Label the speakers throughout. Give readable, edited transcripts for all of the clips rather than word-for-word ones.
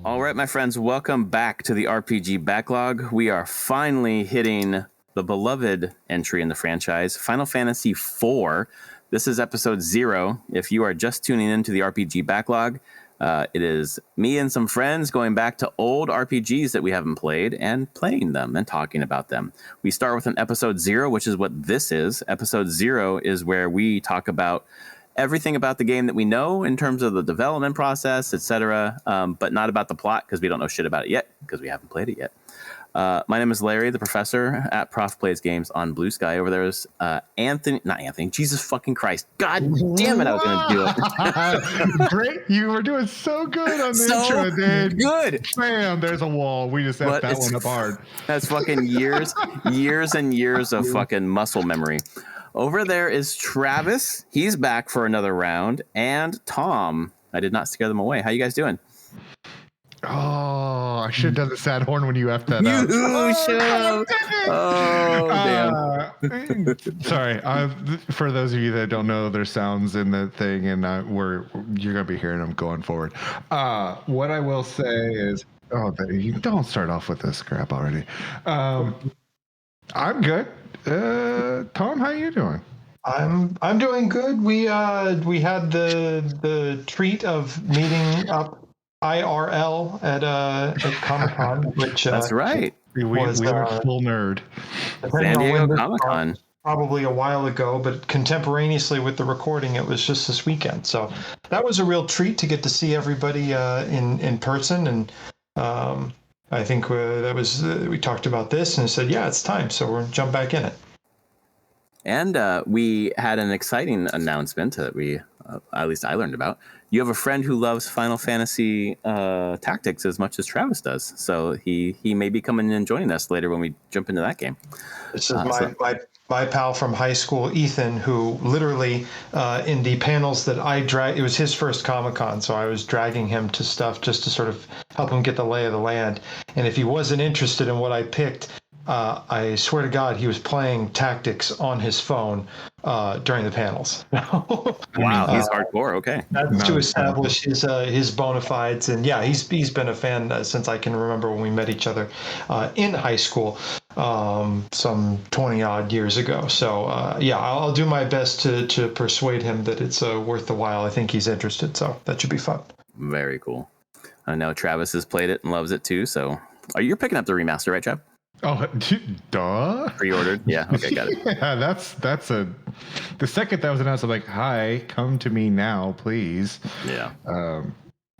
Speaker 1: All right, my friends, welcome back to the RPG Backlog. We are finally hitting the beloved entry in the franchise, Final Fantasy IV. This is episode 0. If you are just tuning into the RPG Backlog, it is me and some friends going back to old RPGs that we haven't played and playing them and talking about them. We start with an episode 0, which is what this is. Episode 0 is where we talk about everything about the game that we know in terms of the development process, etc., but not about the plot because we don't know shit about it yet because we haven't played it yet. My name is Larry, the professor at Prof Plays Games on Blue Sky. Over there is not Anthony. Jesus fucking Christ. God damn it, I was going to do it.
Speaker 2: Great. You were doing so good on the intro, dude.
Speaker 1: Good.
Speaker 2: Bam, there's a wall. We just have that one up hard.
Speaker 1: That's fucking years and years of fucking muscle memory. Over there is Travis. He's back for another round. And Tom. I did not scare them away. How you guys doing?
Speaker 2: Oh, I should have done the sad horn when you effed that
Speaker 1: up.
Speaker 2: Damn. Sorry. For those of you that don't know, there's sounds in the thing, and you're going to be hearing them going forward. What I will say is, you don't start off with this crap already. I'm good. Tom, how you doing?
Speaker 3: I'm doing good. We had the treat of meeting up IRL at Comic-Con, which
Speaker 1: that's right.
Speaker 2: We were full nerd.
Speaker 1: San Diego Comic-Con.
Speaker 3: Probably a while ago, but contemporaneously with the recording, it was just this weekend. So that was a real treat to get to see everybody in person. And I think we talked about this and said, yeah, it's time. So we're jump back in it.
Speaker 1: And we had an exciting announcement that at least I learned about. You have a friend who loves Final Fantasy Tactics as much as Travis does. So he may be coming and joining us later when we jump into that game.
Speaker 3: This is my pal from high school, Ethan, who literally in the panels that I dragged, it was his first Comic-Con, so I was dragging him to stuff just to sort of help him get the lay of the land. And if he wasn't interested in what I picked, I swear to God, he was playing Tactics on his phone during the panels.
Speaker 1: Wow, he's hardcore. Okay,
Speaker 3: that's to establish his bona fides, and yeah, he's been a fan since I can remember when we met each other in high school, some 20 odd years ago. So yeah, I'll do my best to persuade him that it's worth the while. I think he's interested, so that should be fun.
Speaker 1: Very cool. I know Travis has played it and loves it too. So, you're picking up the remaster, right, Trav?
Speaker 2: Oh, duh.
Speaker 1: Pre-ordered. Yeah. Okay, got it.
Speaker 2: Yeah, that's the second that was announced. I'm like, hi, come to me now, please.
Speaker 1: Yeah.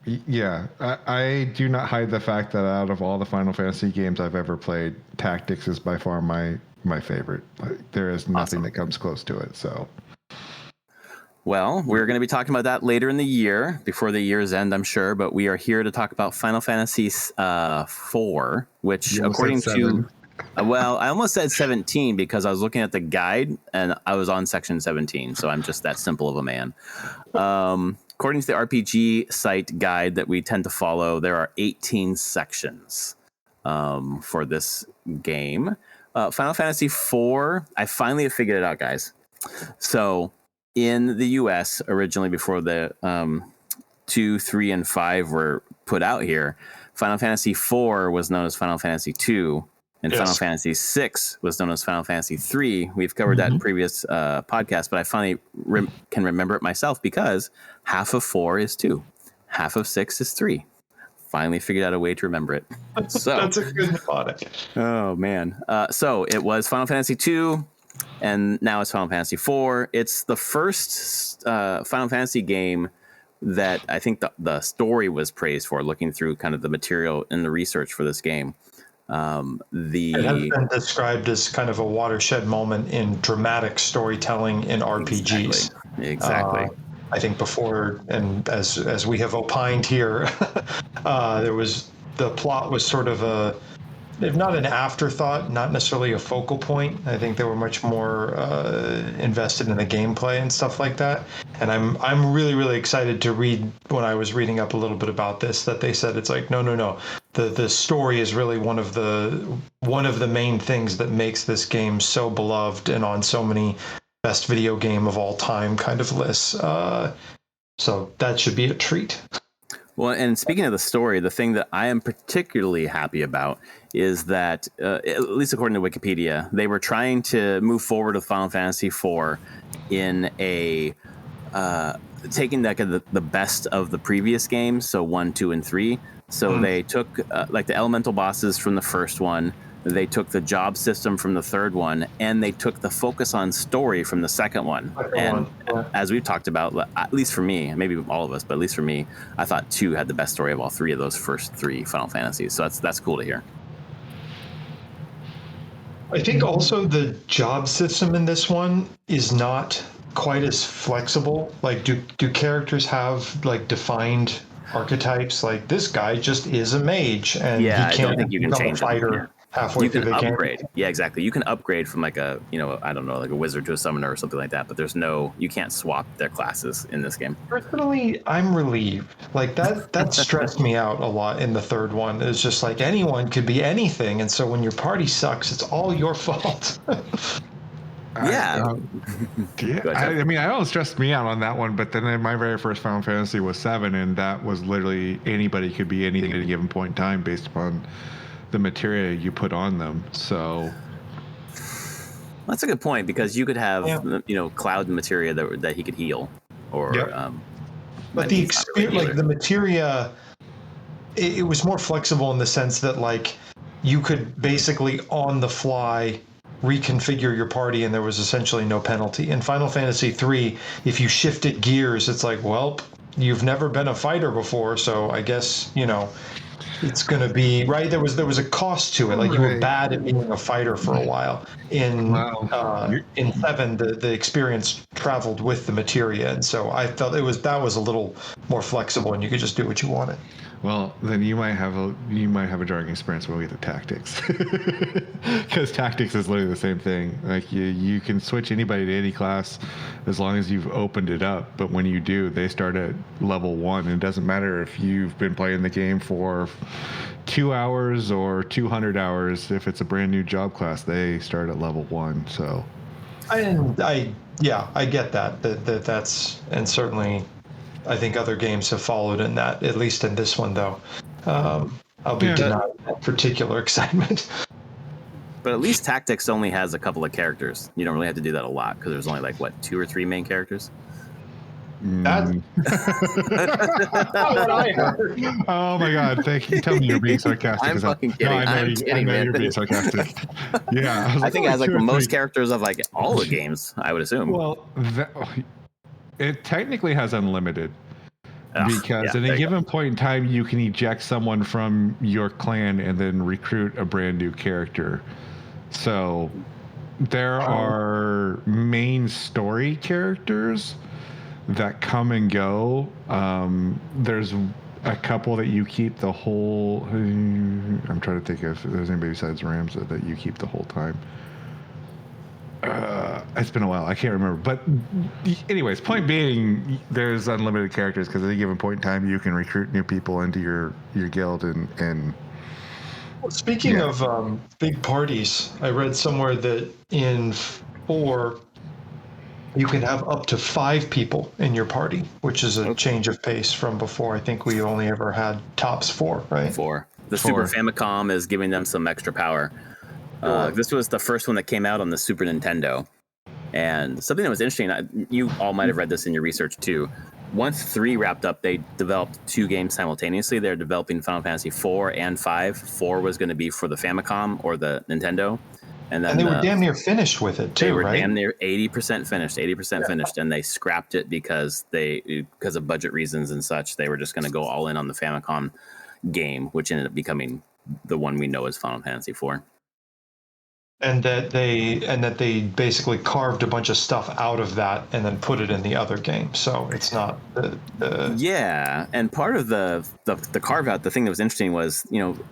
Speaker 2: Yeah. I do not hide the fact that out of all the Final Fantasy games I've ever played, Tactics is by far my favorite. There is nothing that comes close to it. So.
Speaker 1: Well, we're going to be talking about that later in the year, before the year's end, I'm sure. But we are here to talk about Final Fantasy IV, which, according to, I almost said 17 because I was looking at the guide and I was on section 17. So I'm just that simple of a man. According to the RPG site guide that we tend to follow, there are 18 sections for this game. Final Fantasy IV, I finally have figured it out, guys. So in the US originally, before the 2, 3, and 5 were put out here, Final Fantasy IV was known as Final Fantasy II, and Final Fantasy VI was known as Final Fantasy III. We've covered that in previous podcasts, but I finally can remember it myself because half of 4 is 2, half of 6 is 3. Finally figured out a way to remember it. So
Speaker 3: that's a good thought.
Speaker 1: Oh man! So it was Final Fantasy II. And now it's Final Fantasy IV. It's the first Final Fantasy game that I think the story was praised for, looking through kind of the material and the research for this game.
Speaker 3: It has been described as kind of a watershed moment in dramatic storytelling in RPGs.
Speaker 1: Exactly.
Speaker 3: I think before, and as we have opined here, the plot was sort of if not an afterthought, not necessarily a focal point. I think they were much more invested in the gameplay and stuff like that. And I'm really, really excited to read, when I was reading up a little bit about this, that they said it's like, no. The story is really one of the main things that makes this game so beloved and on so many best video game of all time kind of lists. So that should be a treat.
Speaker 1: Well, and speaking of the story, the thing that I am particularly happy about is that, at least according to Wikipedia, they were trying to move forward with Final Fantasy IV in a taking like the best of the previous games, so 1, 2, and 3. So they took like the elemental bosses from the first one. They took the job system from the third one, and they took the focus on story from the second one. As we've talked about, at least for me, maybe all of us, but at least for me, I thought 2 had the best story of all 3 of those first 3 Final Fantasies. So that's cool to hear.
Speaker 3: I think also the job system in this one is not quite as flexible. Like, do characters have like defined archetypes? Like, this guy just is a mage, and he can't
Speaker 1: I don't think you can change
Speaker 3: a fighter halfway
Speaker 1: you
Speaker 3: through
Speaker 1: can
Speaker 3: the
Speaker 1: upgrade.
Speaker 3: game.
Speaker 1: Yeah, exactly. You can upgrade from like a, I don't know, like a wizard to a summoner or something like that. But you can't swap their classes in this game.
Speaker 3: Personally, I'm relieved. Like that stressed me out a lot in the third one. It's just like anyone could be anything, and so when your party sucks, it's all your fault.
Speaker 1: Yeah.
Speaker 2: I mean, I don't stress me out on that one, but then my very first Final Fantasy was 7, and that was literally anybody could be anything at a given point in time based upon the materia you put on them. So
Speaker 1: that's a good point, because you could have Cloud materia that he could heal, or
Speaker 3: but the experience, like the materia, it was more flexible in the sense that like you could basically on the fly reconfigure your party, and there was essentially no penalty. In Final Fantasy III, if you shifted gears, it's like, well, you've never been a fighter before, so I guess it's going to be right. There was a cost to it. Like, you were bad at being a fighter for a while. In 7, the experience traveled with the materia, and so I felt that was a little more flexible, and you could just do what you wanted.
Speaker 2: Well, then you might have a jarring experience when we get to tactics, because tactics is literally the same thing. Like, you can switch anybody to any class as long as you've opened it up. But when you do, they start at level 1. And it doesn't matter if you've been playing the game for 2 hours or 200 hours. If it's a brand new job class, they start at level 1. So,
Speaker 3: I get that's, and certainly I think other games have followed in that, at least in this one, though. I'll be denied that particular excitement.
Speaker 1: But at least Tactics only has a couple of characters. You don't really have to do that a lot, because there's only like, 2 or 3 main characters?
Speaker 3: That's what I heard.
Speaker 2: Oh my God! Thank you. Tell me you're being sarcastic.
Speaker 1: I'm fucking kidding.
Speaker 2: I'm kidding, man. You're being sarcastic. Yeah,
Speaker 1: I think it has like the most characters of like all the games, I would assume.
Speaker 2: Well, it technically has unlimited, because at a given point in time, you can eject someone from your clan and then recruit a brand new character. So there are main story characters that come and go. There's a couple that you keep the whole. I'm trying to think if there's anybody besides Rams that you keep the whole time. It's been a while. I can't remember. But anyways, point being, there's unlimited characters, because at a given point in time, you can recruit new people into your guild. And
Speaker 3: well, speaking of big parties, I read somewhere that in 4, you can have up to 5 people in your party, which is a change of pace from before. I think we only ever had tops 4, right?
Speaker 1: 4. The Super Famicom is giving them some extra power. This was the first one that came out on the Super Nintendo. And something that was interesting, you all might have read this in your research too. Once 3 wrapped up, they developed 2 games simultaneously. They're developing Final Fantasy 4 and 5. 4 was going to be for the Famicom or the Nintendo. And then
Speaker 3: they were damn near finished with it too,
Speaker 1: they were
Speaker 3: right?
Speaker 1: damn near 80% finished, and they scrapped it because of budget reasons and such. They were just going to go all in on the Famicom game, which ended up becoming the one we know as Final Fantasy 4.
Speaker 3: And that they basically carved a bunch of stuff out of that and then put it in the other game. So it's not
Speaker 1: yeah. And part of the carve out, the thing that was interesting was,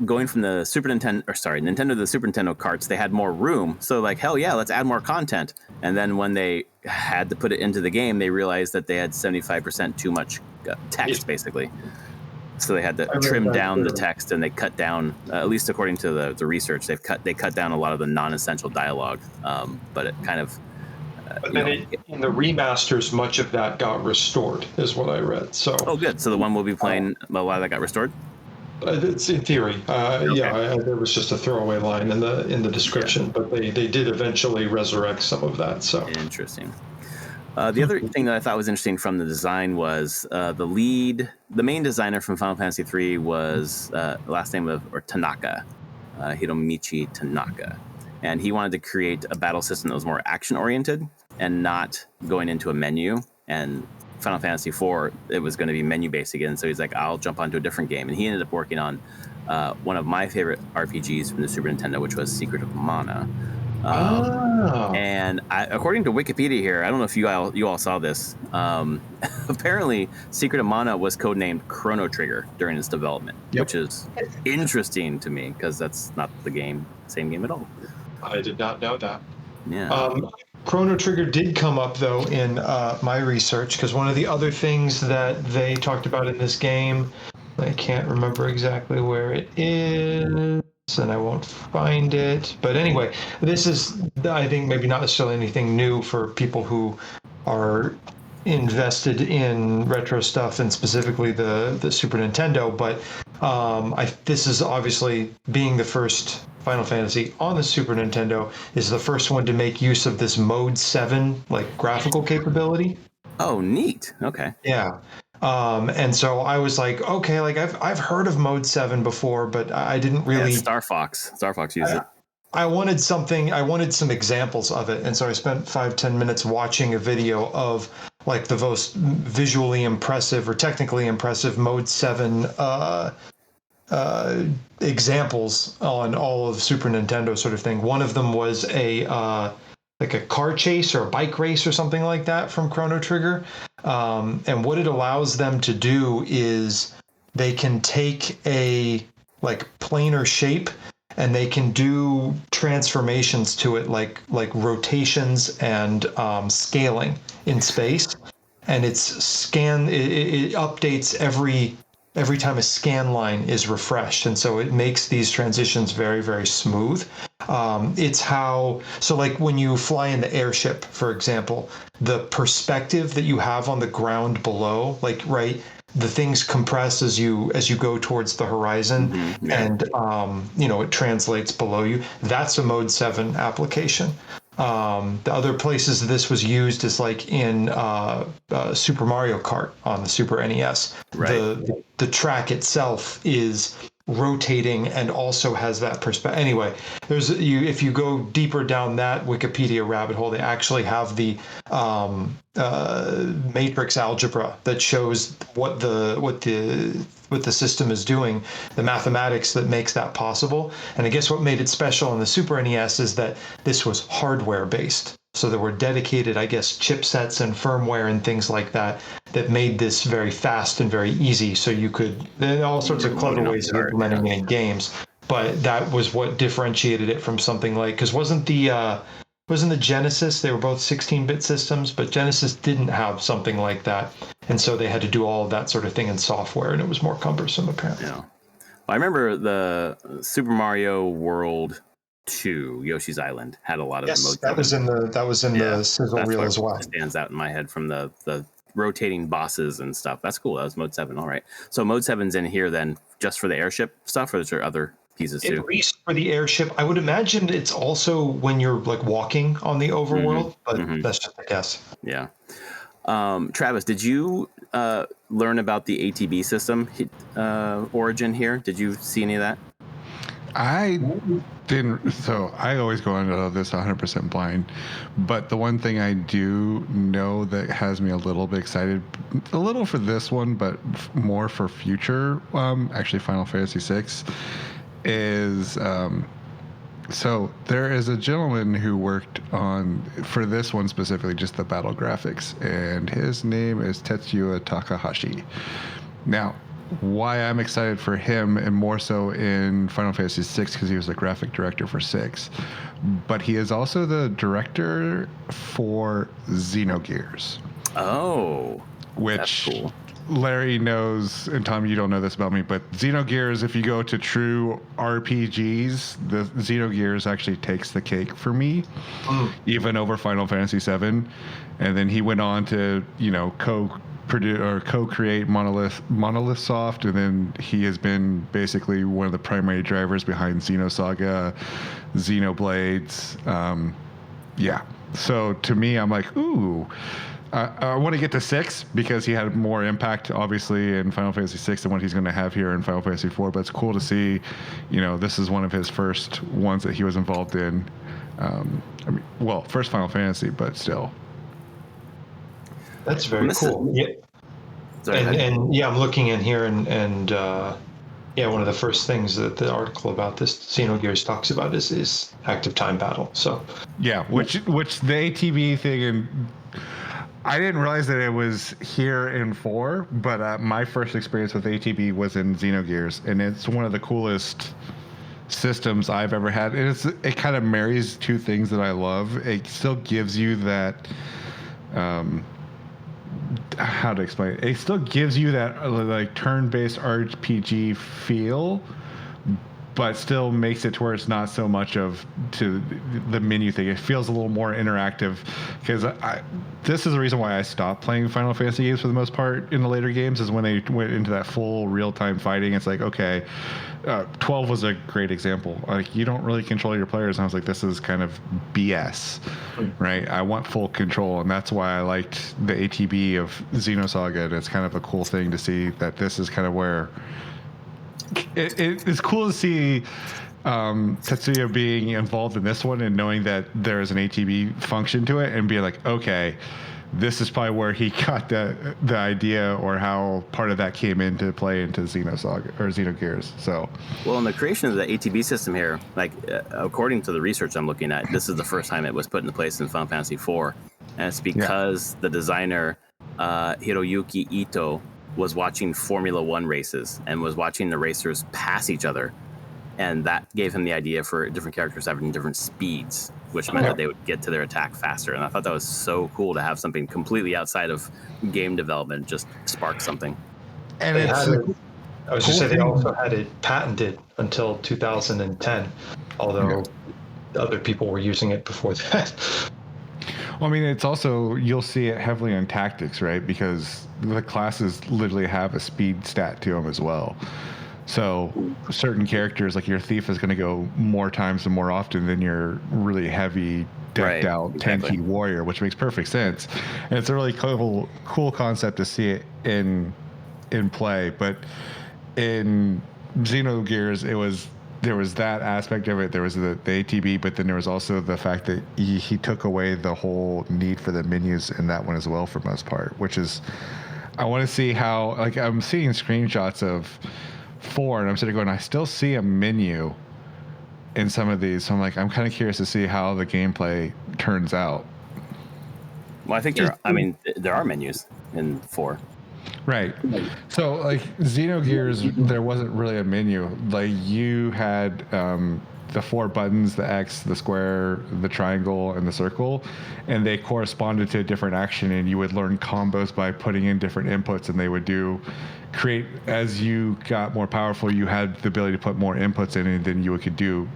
Speaker 1: going from the Nintendo to the Super Nintendo carts, they had more room. So like, hell yeah, let's add more content. And then when they had to put it into the game, they realized that they had 75% too much text, basically. So they had to trim down the text, and they cut down, at least according to the research, they cut down a lot of the non-essential dialogue. But it kind of,
Speaker 3: But then in the remasters, much of that got restored, is what I read. So.
Speaker 1: Oh, good. So the one we'll be playing, a lot of that got restored.
Speaker 3: It's in theory. There was just a throwaway line in the description, but they did eventually resurrect some of that. So
Speaker 1: interesting. The other thing that I thought was interesting from the design was the main designer from Final Fantasy III was last name or Tanaka, Hiromichi Tanaka, and he wanted to create a battle system that was more action oriented and not going into a menu. And Final Fantasy IV, it was going to be menu based again. So he's like, I'll jump onto a different game, and he ended up working on one of my favorite RPGs from the Super Nintendo, which was Secret of Mana. And according to Wikipedia here, I don't know if you all saw this. Apparently, Secret of Mana was codenamed Chrono Trigger during its development, which is interesting to me because that's not the same game at all.
Speaker 3: I did not know that.
Speaker 1: Yeah.
Speaker 3: Chrono Trigger did come up though in my research because one of the other things that they talked about in this game, I can't remember exactly where it is. And I won't find it. But anyway, this is, I think, maybe not necessarily anything new for people who are invested in retro stuff and specifically the Super Nintendo. But this is obviously, being the first Final Fantasy on the Super Nintendo, is the first one to make use of this Mode 7 graphical capability.
Speaker 1: Oh, neat. Okay.
Speaker 3: Yeah. And so I was like, okay, I've heard of Mode 7 before, but I didn't really.
Speaker 1: Yeah, Star Fox used it.
Speaker 3: I wanted some examples of it. And so I spent 5-10 minutes watching a video of the most visually impressive or technically impressive Mode 7 examples on all of Super Nintendo sort of thing. One of them was a car chase or a bike race or something like that from Chrono Trigger. And what it allows them to do is they can take a planar shape and they can do transformations to it like rotations and scaling in space. And it updates every time a scan line is refreshed. And so it makes these transitions very, very smooth. It's how, when you fly in the airship, for example, the perspective that you have on the ground below, the things compress as you go towards the horizon, and it translates below you. That's a Mode 7 application. The other places this was used is in Super Mario Kart on the Super NES.
Speaker 1: Right.
Speaker 3: The track itself is rotating and also has that perspective. Anyway, if you go deeper down that Wikipedia rabbit hole, they actually have the matrix algebra that shows what the system is doing, the mathematics that makes that possible. And I guess what made it special on the Super NES is that this was hardware based. So there were dedicated, I guess, chipsets and firmware and things like that made this very fast and very easy. So there are all sorts of clever ways of implementing it in games. But that was what differentiated it from something because wasn't the Genesis, they were both 16-bit systems, but Genesis didn't have something like that. And so they had to do all of that sort of thing in software, and it was more cumbersome, apparently.
Speaker 1: Yeah. Well, I remember the Super Mario World 2, Yoshi's Island, had a lot of
Speaker 3: Yes, that was in the sizzle reel as well.
Speaker 1: Stands out in my head from the rotating bosses and stuff. That's cool. That was Mode 7. All right. So Mode 7's in here then just for the airship stuff, or is there other pieces too?
Speaker 3: At least for the airship. I would imagine it's also when you're walking on the overworld, but that's just a guess.
Speaker 1: Yeah. Travis, did you learn about the ATB system origin here? Did you see any of that?
Speaker 2: I didn't. So I always go into this 100% blind. But the one thing I do know that has me a little bit excited, a little for this one, but more for future, actually Final Fantasy VI, is so there is a gentleman who worked on, for this one specifically, just the battle graphics, and his name is Tetsuya Takahashi. Now, why I'm excited for him, and more so in Final Fantasy VI, because he was the graphic director for 6, but he is also the director for Xenogears.
Speaker 1: Oh,
Speaker 2: which
Speaker 1: that's cool.
Speaker 2: Larry knows, and Tom, you don't know this about me, but Xenogears, if you go to true RPGs, the Xenogears actually takes the cake for me, even over Final Fantasy VII. And then he went on to, co-create Monolith Soft, and then he has been basically one of the primary drivers behind Xenosaga, Xenoblades. Yeah. So to me, I'm like, ooh. I want to get to 6 because he had more impact, obviously, in Final Fantasy 6 than what he's going to have here in Final Fantasy 4. But it's cool to see, this is one of his first ones that he was involved in. First Final Fantasy, but still.
Speaker 3: That's very cool. Yeah. And I'm looking in here, and one of the first things that the article about this Xenogears talks about is active time battle. So
Speaker 2: yeah, which the ATB thing, and I didn't realize that it was here in 4, but my first experience with ATB was in Xenogears, and it's one of the coolest systems I've ever had. It kind of marries two things that I love. It still gives you that how to explain it? It still gives you that like turn-based RPG feel, but still makes it to where it's not so much of to the menu thing. It feels a little more interactive, because this is the reason why I stopped playing Final Fantasy games for the most part in the later games, is when they went into that full real-time fighting. It's like, okay, 12 was a great example. Like, you don't really control your players, and I was like, this is kind of BS, right? I want full control, and that's why I liked the ATB of Xenosaga, and it's kind of a cool thing to see that this is kind of where it's cool to see Tetsuya being involved in this one and knowing that there's an ATB function to it, and being like, okay, this is probably where he got the idea, or how part of that came into play into Xenosaga or Xenogears. So,
Speaker 1: well, in the creation of the ATB system here, like according to the research I'm looking at, this is the first time it was put into place in Final Fantasy IV, and it's because the designer Hiroyuki Ito was watching Formula One races and was watching the racers pass each other. And that gave him the idea for different characters having different speeds, which meant that they would get to their attack faster. And I thought that was so cool to have something completely outside of game development just spark something.
Speaker 3: And I was going to say, they also had it patented until 2010, although other people were using it before that.
Speaker 2: Well, I mean, it's also, you'll see it heavily in tactics, right? Because the classes literally have a speed stat to them as well. So certain characters, like your thief, is going to go more times and more often than your really heavy, decked out, tanky warrior, which makes perfect sense. And it's a really cool concept to see it in play. But in Xenogears, there was that aspect of it. There was the ATB, but then there was also the fact that he took away the whole need for the menus in that one as well, for most part, which is, I want to see how, like, I'm seeing screenshots of 4, and I'm sitting going, I still see a menu in some of these. So I'm like, I'm kind of curious to see how the gameplay turns out.
Speaker 1: Well, I think there are menus in 4.
Speaker 2: Right. So, like, Xenogears, there wasn't really a menu. Like, you had the 4 buttons, the X, the square, the triangle, and the circle, and they corresponded to a different action, and you would learn combos by putting in different inputs, and they would create, as you got more powerful, you had the ability to put more inputs in, and then you could do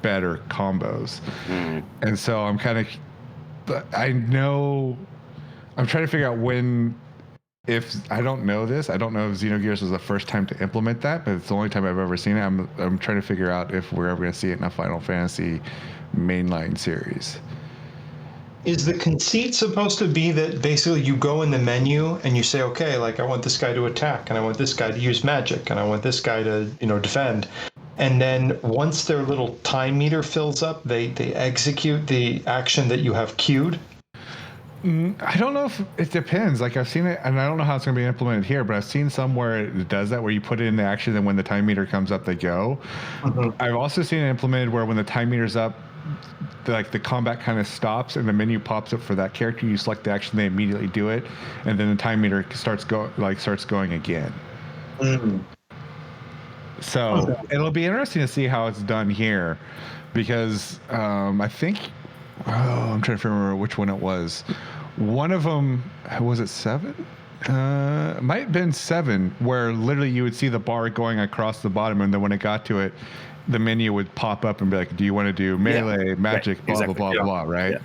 Speaker 2: better combos. And so I'm trying to figure out when, if I don't know this, I don't know if Xenogears was the first time to implement that, but it's the only time I've ever seen it. I'm trying to figure out if we're ever going to see it in a Final Fantasy mainline series.
Speaker 3: Is the conceit supposed to be that basically you go in the menu and you say, okay, like, I want this guy to attack, and I want this guy to use magic, and I want this guy to, defend. And then once their little time meter fills up, they execute the action that you have queued?
Speaker 2: I don't know if it depends. Like, I've seen it, and I don't know how it's going to be implemented here, but I've seen somewhere it does that, where you put it in the action, and when the time meter comes up, they go. I've also seen it implemented where when the time meter's up, the combat kind of stops and the menu pops up for that character. You select the action, they immediately do it, and then the time meter starts going again. So it'll be interesting to see how it's done here, because I think I'm trying to remember which one it was. One of them, was it 7? Might have been 7, where literally you would see the bar going across the bottom, and then when it got to it, the menu would pop up and be like, "Do you want to do melee, magic,
Speaker 1: right.
Speaker 2: blah
Speaker 1: Exactly.
Speaker 2: blah blah blah?" Right?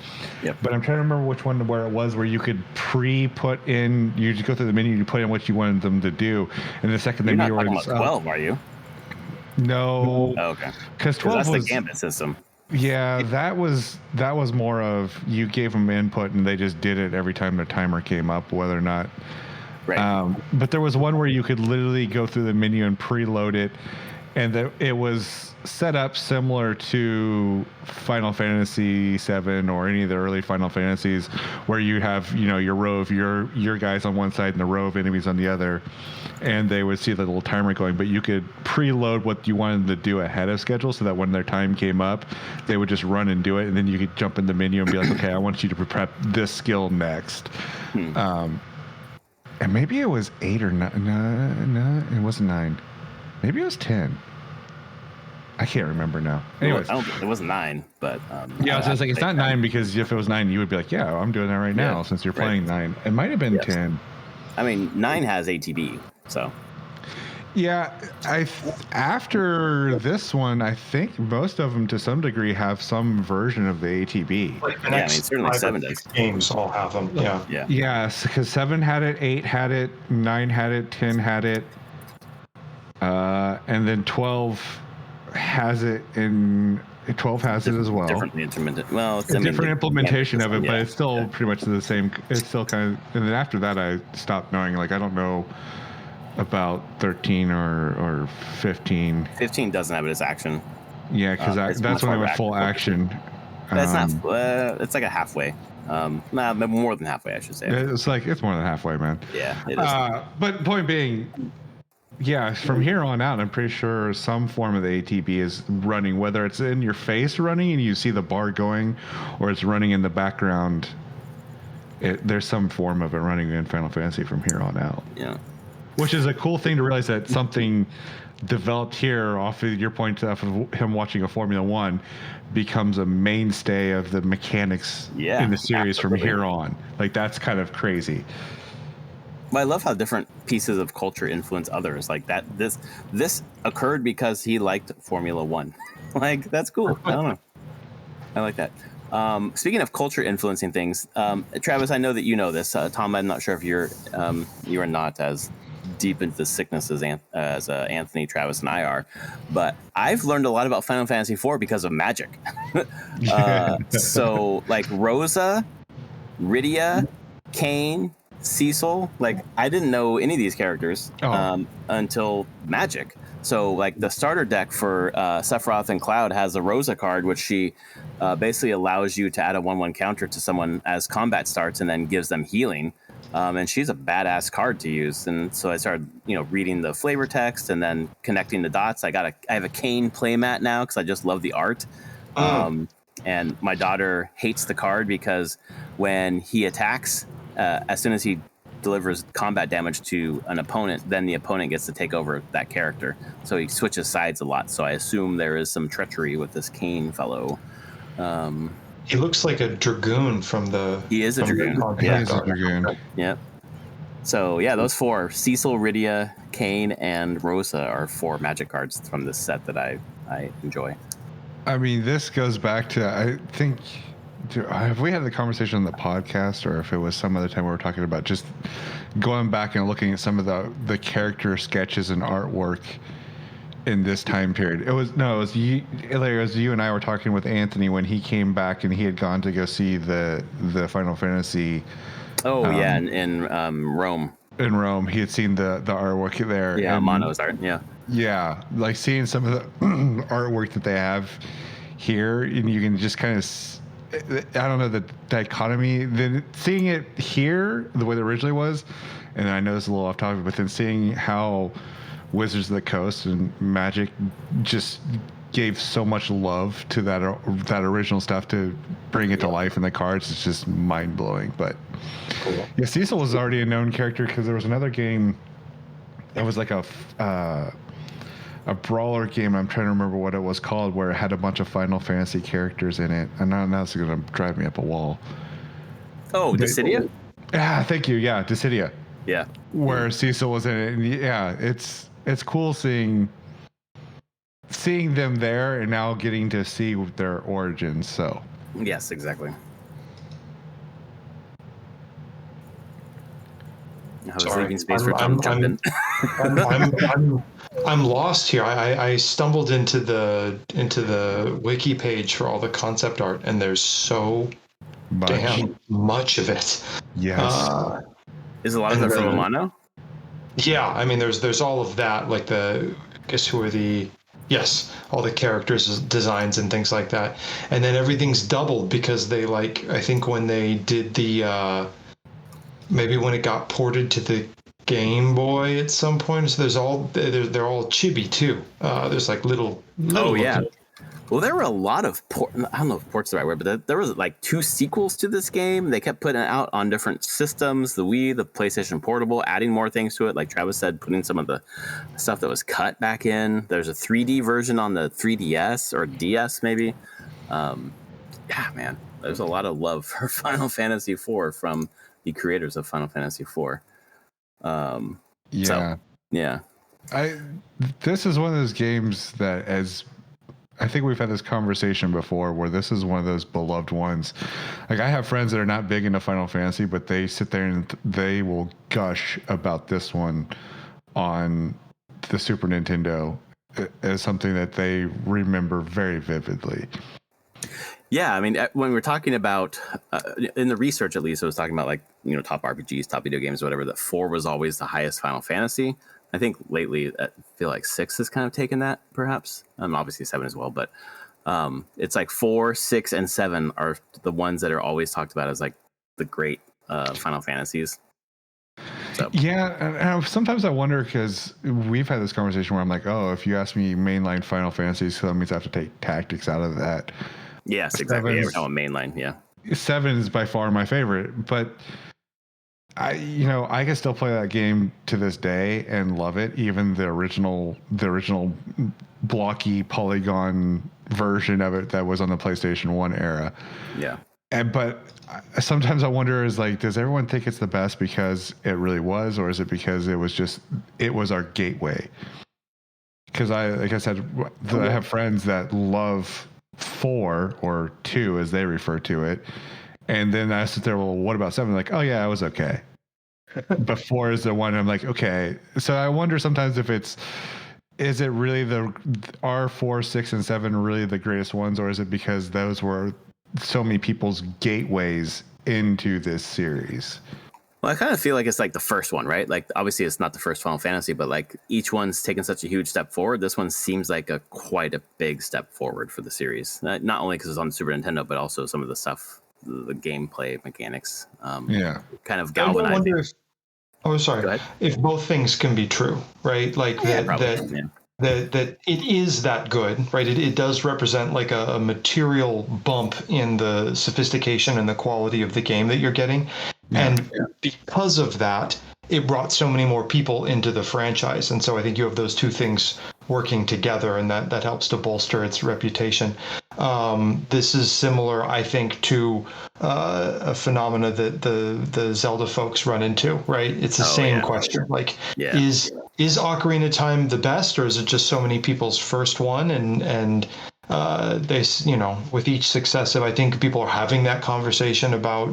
Speaker 1: Yep.
Speaker 2: But I'm trying to remember which one where it was where you could pre-put in. You just go through the menu, you put in what you wanted them to do, and the second
Speaker 1: You're
Speaker 2: the
Speaker 1: not
Speaker 2: menu
Speaker 1: talking
Speaker 2: was
Speaker 1: about 12, are you?
Speaker 2: No.
Speaker 1: Oh, okay.
Speaker 2: Because 12
Speaker 1: that's
Speaker 2: was
Speaker 1: the gambit system.
Speaker 2: Yeah, that was more of you gave them input and they just did it every time their timer came up, whether or not.
Speaker 1: Right.
Speaker 2: But there was one where you could literally go through the menu and preload it, and it was set up similar to Final Fantasy VII or any of the early Final Fantasies, where you have your row of your guys on one side and the row of enemies on the other, and they would see the little timer going. But you could preload what you wanted to do ahead of schedule, so that when their time came up, they would just run and do it, and then you could jump in the menu and be like, okay, I want you to prep this skill next. And maybe it was 8 or 9. No, it wasn't 9. Maybe it was 10. I can't remember now. Anyways,
Speaker 1: it wasn't 9, but
Speaker 2: yeah, so I was like, it's not 9, because if it was 9, you would be like, yeah, I'm doing that right now since you're playing 9. It might have been 10.
Speaker 1: I mean, 9 has ATB, so.
Speaker 2: Yeah, after this one, I think most of them to some degree have some version of the ATB.
Speaker 3: Like the next
Speaker 1: certainly 7 does.
Speaker 3: Games all have them. Yeah.
Speaker 2: Yes, because 7 had it, 8 had it, 9 had it, 10 had it, and then 12 has it, and 12 has it as well.
Speaker 1: Differently implemented. Well, it's
Speaker 2: a different implementation of it, but it's still pretty much the same. It's still kind of. And then after that, I stopped knowing. Like, I don't know about 13 or 15.
Speaker 1: 15 doesn't have it as action.
Speaker 2: Yeah, because that's when I went full action.
Speaker 1: That's not. It's like a halfway. More than halfway, I should say.
Speaker 2: It's more than halfway, man.
Speaker 1: Yeah, it is.
Speaker 2: But point being, yeah, from here on out, I'm pretty sure some form of the ATB is running, whether it's in your face running and you see the bar going, or it's running in the background. There's some form of it running in Final Fantasy from here on out.
Speaker 1: Yeah.
Speaker 2: Which is a cool thing to realize, that something developed here off of your point of him watching a Formula One becomes a mainstay of the mechanics in the series from here on. Like, that's kind of crazy.
Speaker 1: Well, I love how different pieces of culture influence others. Like that, this occurred because he liked Formula One. Like, that's cool. I don't know. I like that. Speaking of culture influencing things, Travis, I know that you know this. Tom, I'm not sure if you are not as deep into the sickness as Anthony, Travis, and I are, but I've learned a lot about Final Fantasy IV because of magic. So, like Rosa, Rydia, Kain, Cecil, like I didn't know any of these characters until Magic. So, like the starter deck for Sephiroth and Cloud has a Rosa card, which she basically allows you to add a 1/1 counter to someone as combat starts, and then gives them healing. And she's a badass card to use. And so I started, reading the flavor text and then connecting the dots. I have a Kain playmat now because I just love the art. And my daughter hates the card because when he attacks, as soon as he delivers combat damage to an opponent, then the opponent gets to take over that character. So he switches sides a lot. So I assume there is some treachery with this Kain fellow.
Speaker 3: He looks like a Dragoon from the...
Speaker 1: He is a Dragoon.
Speaker 2: Yeah, he's a Dragoon.
Speaker 1: Yep. So, yeah, those 4, Cecil, Rydia, Kain, and Rosa, are 4 magic cards from this set that I enjoy.
Speaker 2: I mean, this goes back to, I think... Have we had the conversation on the podcast, or if it was some other time we were talking about just going back and looking at some of the character sketches and artwork in this time period? It was you and I were talking with Anthony when he came back and he had gone to go see the Final Fantasy.
Speaker 1: In Rome.
Speaker 2: In Rome, he had seen the artwork there.
Speaker 1: Yeah, Mono's art. Yeah.
Speaker 2: Yeah, like seeing some of the artwork that they have here, and you can just kind of. I don't know the dichotomy. Then seeing it here the way it originally was, and I know this is a little off topic, but then seeing how Wizards of the Coast and Magic just gave so much love to that original stuff to bring it to life in the cards, it's just mind blowing. But yeah, Cecil was already a known character because there was another game that was like a brawler game. I'm trying to remember what it was called, where it had a bunch of Final Fantasy characters in it. And now it's going to drive me up a wall.
Speaker 1: Oh, Dissidia?
Speaker 2: Yeah, thank you. Yeah, Dissidia.
Speaker 1: Yeah.
Speaker 2: where Cecil was in it. And yeah, it's cool seeing them there and now getting to see their origins. So
Speaker 1: Yes, exactly. I was
Speaker 3: Sorry,
Speaker 1: leaving space for Tom to jump in.
Speaker 3: I'm lost here. I stumbled into the wiki page for all the concept art, and there's so damn much of it.
Speaker 2: Yes.
Speaker 1: Is a lot of it from Amano?
Speaker 3: Yeah, I mean, there's all of that, like I guess who are the all the characters designs and things like that, and then everything's doubled because they I think when they did the maybe when it got ported to the Game Boy at some point. So they're all chibi too. There's like little.
Speaker 1: Oh yeah. Well, there were a lot of I don't know if port's the right word, but there was like 2 sequels to this game. They kept putting it out on different systems, the Wii, the PlayStation Portable, adding more things to it. Like Travis said, putting some of the stuff that was cut back in. There's a 3D version on the 3DS or DS maybe. Yeah, man, there's a lot of love for Final Fantasy IV from the creators of Final Fantasy IV.
Speaker 2: Yeah. This is one of those games that, as I think we've had this conversation before, where this is one of those beloved ones. Like, I have friends that are not big into Final Fantasy, but they sit there and they will gush about this one on the Super Nintendo as something that they remember very vividly.
Speaker 1: Yeah, I mean, when we're talking about in the research, at least, I was talking about like top RPGs, top video games, whatever. That 4 was always the highest Final Fantasy. I think lately, I feel like 6 has kind of taken that, perhaps. Obviously 7 as well, but it's like 4, 6, and 7 are the ones that are always talked about as like the great Final Fantasies. So.
Speaker 2: Yeah, and sometimes I wonder, because we've had this conversation where I'm like, oh, if you ask me mainline Final Fantasies, so that means I have to take tactics out of that.
Speaker 1: Yes, exactly. Yeah, we're talking mainline. Yeah,
Speaker 2: 7 is by far my favorite, but I can still play that game to this day and love it. Even the original blocky polygon version of it that was on the PlayStation 1 era.
Speaker 1: Yeah.
Speaker 2: But sometimes I wonder, is like, does everyone think it's the best because it really was, or is it because it was our gateway? Because like I said, I have friends that love 4 or 2 as they refer to it, and then I sit there, well, what about 7? Like, oh yeah, it was okay. But 4 is the one I'm like, okay. So I wonder sometimes if is it really are 4, 6, and 7 really the greatest ones, or is it because those were so many people's gateways into this series?
Speaker 1: Well, I kind of feel like it's like the first one, right? Like, obviously it's not the first Final Fantasy, but like each one's taken such a huge step forward. This one seems like quite a big step forward for the series. Not only because it's on the Super Nintendo, but also some of the stuff, the gameplay mechanics. Kind of galvanized.
Speaker 3: If both things can be true, right? Like that it is that good, right? It does represent like a material bump in the sophistication and the quality of the game that you're getting. And because of that, it brought so many more people into the franchise. And so I think you have those two things working together, and that helps to bolster its reputation. This is similar, I think, to a phenomena that the Zelda folks run into, right? It's the same question. Like, is Ocarina of Time the best, or is it just so many people's first one? And they, with each successive, I think people are having that conversation about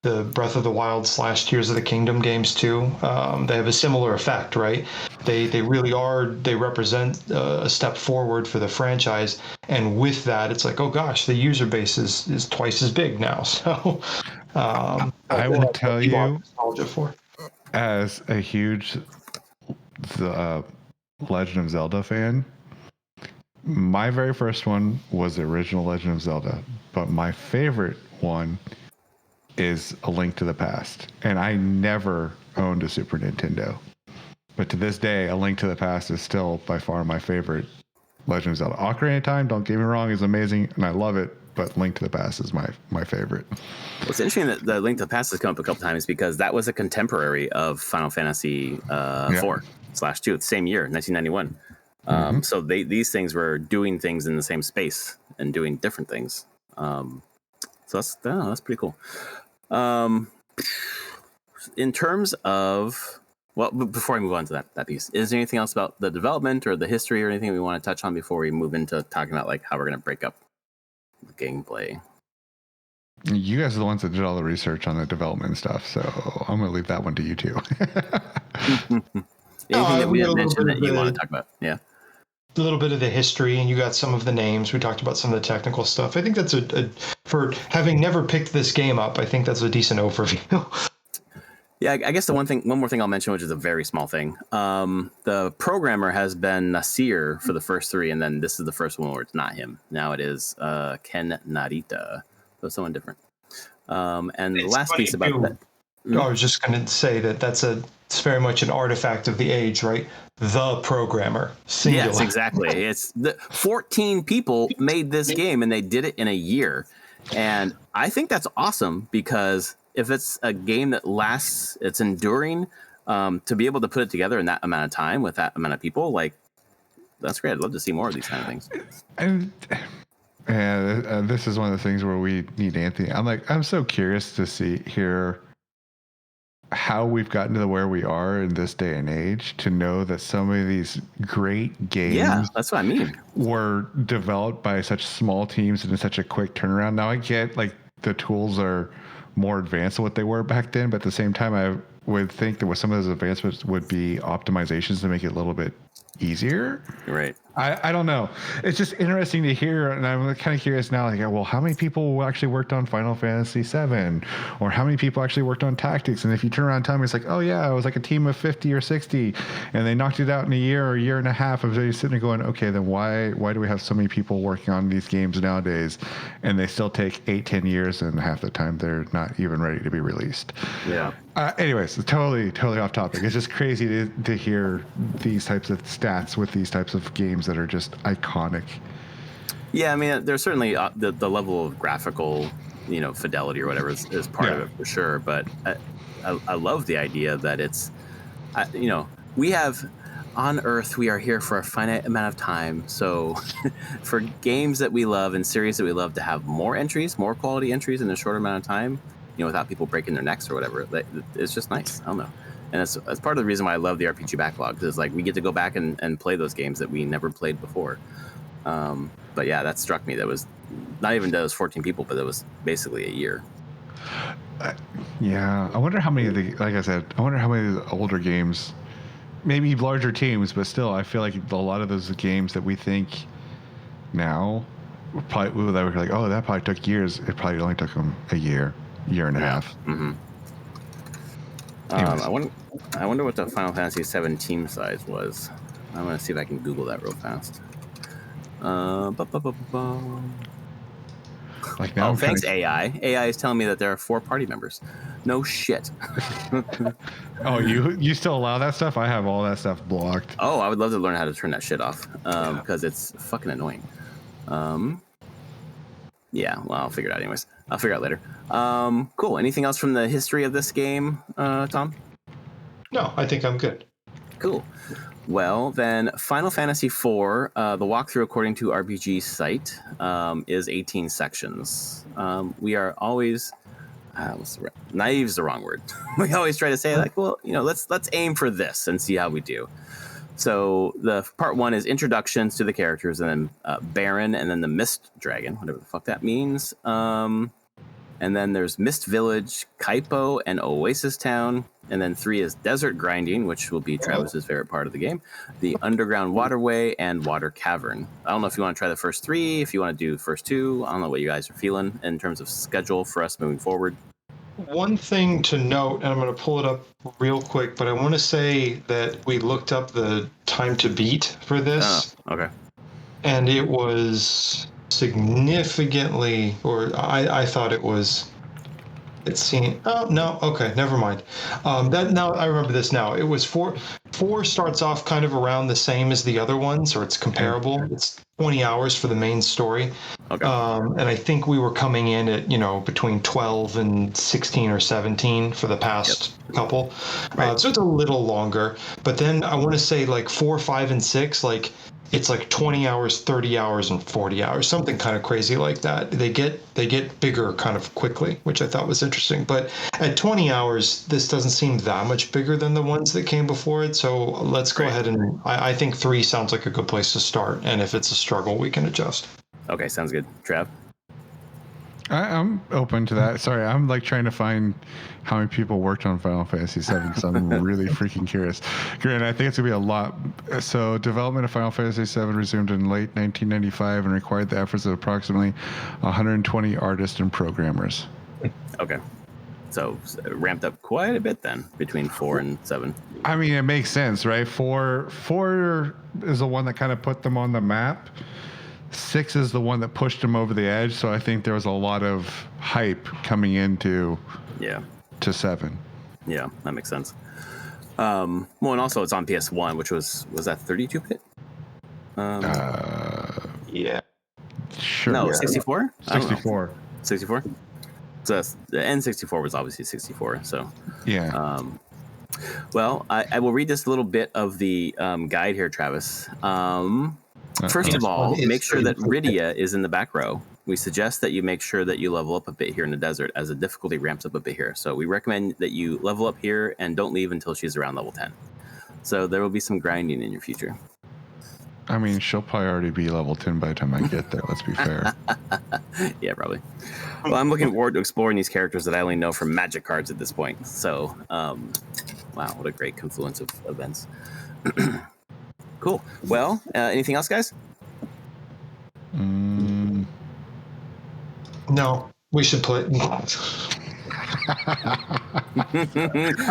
Speaker 3: the Breath of the Wild / Tears of the Kingdom games too. They have a similar effect, right? They really are. They represent a step forward for the franchise, and with that, it's like, oh gosh, the user base is twice as big now. So
Speaker 2: I will tell you, as a huge Legend of Zelda fan, my very first one was the original Legend of Zelda, but my favorite one is A Link to the Past, and I never owned a Super Nintendo, but to this day, A Link to the Past is still by far my favorite Legend of Zelda. Ocarina of Time, don't get me wrong, is amazing and I love it, but Link to the Past is my favorite.
Speaker 1: What's interesting that the Link to the Past has come up a couple times because that was a contemporary of Final Fantasy 4/2, the same year, 1991. So these things were doing things in the same space and doing different things. So that's pretty cool. in terms of, well, before I move on to that piece, is there anything else about the development or the history or anything we want to touch on before we move into talking about like how we're going to break up the gameplay?
Speaker 2: You guys are the ones that did all the research on the development stuff, so I'm going to leave that one to you two.
Speaker 1: Anything that we didn't mention that you want to talk about? Yeah.
Speaker 3: A little bit of the history, and you got some of the names. We talked about some of the technical stuff. I think that's for having never picked this game up, I think that's a decent overview.
Speaker 1: Yeah, I guess one more thing I'll mention, which is a very small thing. The programmer has been Nasir for the first three, and then this is the first one where it's not him. Now it is Ken Narita, so someone different. And it's the last piece about that.
Speaker 3: I was just going to say it's very much an artifact of the age, right? The programmer, singular.
Speaker 1: Yes, exactly. It's 14 people made this game, and they did it in a year. And I think that's awesome because if it's a game that lasts, it's enduring, to be able to put it together in that amount of time with that amount of people, like, that's great. I'd love to see more of these kind of things.
Speaker 2: And this is one of the things where we need Anthony. I'm so curious to hear how we've gotten to where we are in this day and age, to know that some of these great games,
Speaker 1: that's what I mean,
Speaker 2: were developed by such small teams and in such a quick turnaround. Now I get like the tools are more advanced than what they were back then, but at the same time I would think that with some of those advancements would be optimizations to make it a little bit easier.
Speaker 1: Right.
Speaker 2: I don't know. It's just interesting to hear, and I'm kind of curious now, like, well, how many people actually worked on Final Fantasy VII? Or how many people actually worked on Tactics? And if you turn around and tell me, it's like, oh yeah, it was like a team of 50 or 60, and they knocked it out in a year or a year and a half. I was sitting there going, okay, then why do we have so many people working on these games nowadays, and they still take 8-10 years, and half the time they're not even ready to be released?
Speaker 1: Yeah.
Speaker 2: Anyways, totally off topic. It's just crazy to hear these types of stats with these types of games that are just iconic.
Speaker 1: Yeah, I mean, there's certainly the level of graphical, fidelity or whatever is part of it for sure. But I love the idea that it's, we have on Earth, we are here for a finite amount of time. So for games that we love and series that we love to have more entries, more quality entries in a shorter amount of time, without people breaking their necks or whatever, it's just nice. I don't know. And that's part of the reason why I love the RPG backlog, because like we get to go back and play those games that we never played before. But yeah, that struck me. That was not even those 14 people, but it was basically a year.
Speaker 2: Yeah, I wonder how many of the older games, maybe larger teams, but still, I feel like a lot of those games that we think now, probably that were like, oh, that probably took years. It probably only took them a year and a half.
Speaker 1: Mm-hmm. I wonder what the Final Fantasy VII team size was. I'm going to see if I can Google that real fast.
Speaker 2: Like now,
Speaker 1: thanks, AI. AI is telling me that there are 4 party members. No shit.
Speaker 2: Oh, you still allow that stuff? I have all that stuff blocked.
Speaker 1: Oh, I would love to learn how to turn that shit off, because it's fucking annoying. Yeah, well, I'll figure it out anyways. I'll figure it out later. Cool. Anything else from the history of this game, Tom?
Speaker 3: No, I think I'm good.
Speaker 1: Cool. Well, then Final Fantasy IV, the walkthrough according to RPG site, is 18 sections. We are always... naive is the wrong word. We always try to say, like, well, let's aim for this and see how we do. So the part 1 is introductions to the characters, and then Baron, and then the Mist Dragon, whatever the fuck that means. And then there's Mist Village, Kaipo, and Oasis Town. And then 3 is Desert Grinding, which will be Travis's favorite part of the game. The Underground Waterway and Water Cavern. I don't know if you want to try the first 3, if you want to do the first 2. I don't know what you guys are feeling in terms of schedule for us moving forward.
Speaker 3: One thing to note, and I'm going to pull it up real quick, but I want to say that we looked up the time to beat for this.
Speaker 1: Oh, okay.
Speaker 3: And it was significantly, or I thought it was, it's seen, oh, no, okay, never mind. Now I remember this now. It was 4 starts off kind of around the same as the other ones, or it's comparable. It's 20 hours for the main story.
Speaker 1: Okay.
Speaker 3: And I think we were coming in at, between 12 and 16 or 17 for the past couple. Right. So it's a little longer. But then I want to say like 4, 5, and 6, like it's like 20 hours, 30 hours, and 40 hours, something kind of crazy like that. They get bigger kind of quickly, which I thought was interesting. But at 20 hours, this doesn't seem that much bigger than the ones that came before it. So let's go ahead and I think 3 sounds like a good place to start. And if it's a struggle, we can adjust.
Speaker 1: Okay, sounds good. Trav?
Speaker 2: I'm open to that. Sorry, I'm like trying to find how many people worked on Final Fantasy VII because I'm really freaking curious. Grant, I think it's gonna be a lot. So, development of Final Fantasy VII resumed in late 1995 and required the efforts of approximately 120 artists and programmers.
Speaker 1: Okay. So it ramped up quite a bit then between 4 and 7.
Speaker 2: I mean, it makes sense, right? Four is the one that kind of put them on the map. 6 is the one that pushed them over the edge. So I think there was a lot of hype coming into to 7.
Speaker 1: Yeah, that makes sense. Well, and also it's on PS1, which was that 32-bit?
Speaker 3: Yeah.
Speaker 2: Sure.
Speaker 1: No,
Speaker 2: yeah.
Speaker 1: 64?
Speaker 2: 64.
Speaker 1: 64? So the N64 was obviously 64. So
Speaker 2: yeah.
Speaker 1: Well, I will read this little bit of the guide here, Travis. First of all, make sure that Rydia is in the back row. We suggest that you make sure that you level up a bit here in the desert as the difficulty ramps up a bit here. So we recommend that you level up here and don't leave until she's around level 10. So there will be some grinding in your future.
Speaker 2: I mean, she'll probably already be level 10 by the time I get there. Let's be fair.
Speaker 1: Yeah, probably. Well, I'm looking forward to exploring these characters that I only know from magic cards at this point. So, wow, what a great confluence of events. Cool. Well, anything else, guys?
Speaker 3: No, we should play.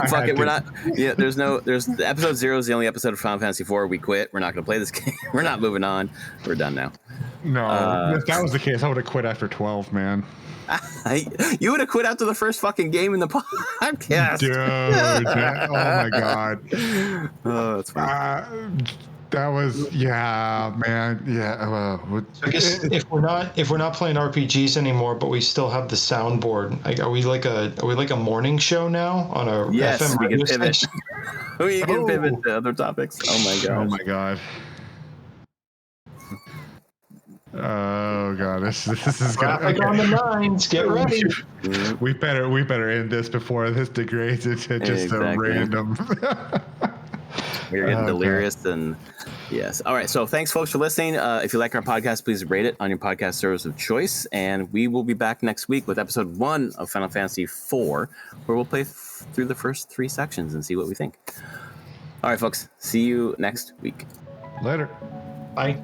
Speaker 1: Fuck it, we're not. Yeah, there's episode 0 is the only episode of Final Fantasy IV. We quit. We're not going to play this game. We're not moving on. We're done now.
Speaker 2: No, if that was the case, I would have quit after 12, man.
Speaker 1: You would have quit after the first fucking game in the podcast,
Speaker 2: dude. Oh my god.
Speaker 1: Oh, that's funny.
Speaker 2: That was man. Yeah.
Speaker 3: I guess if we're not playing RPGs anymore, but we still have the soundboard, like, are we like a morning show now on a FM
Speaker 1: we
Speaker 3: radio
Speaker 1: can pivot.
Speaker 3: station?
Speaker 1: We can pivot to other topics. Oh my god.
Speaker 2: Oh my god. Oh god, this is
Speaker 3: Traffic on the nines. Get ready.
Speaker 2: We better end this before this degrades into just a random.
Speaker 1: We're getting delirious and yes. All right. So thanks, folks, for listening. If you like our podcast, please rate it on your podcast service of choice. And we will be back next week with episode 1 of Final Fantasy IV, where we'll play through the first 3 sections and see what we think. All right, folks. See you next week.
Speaker 2: Later.
Speaker 3: Bye.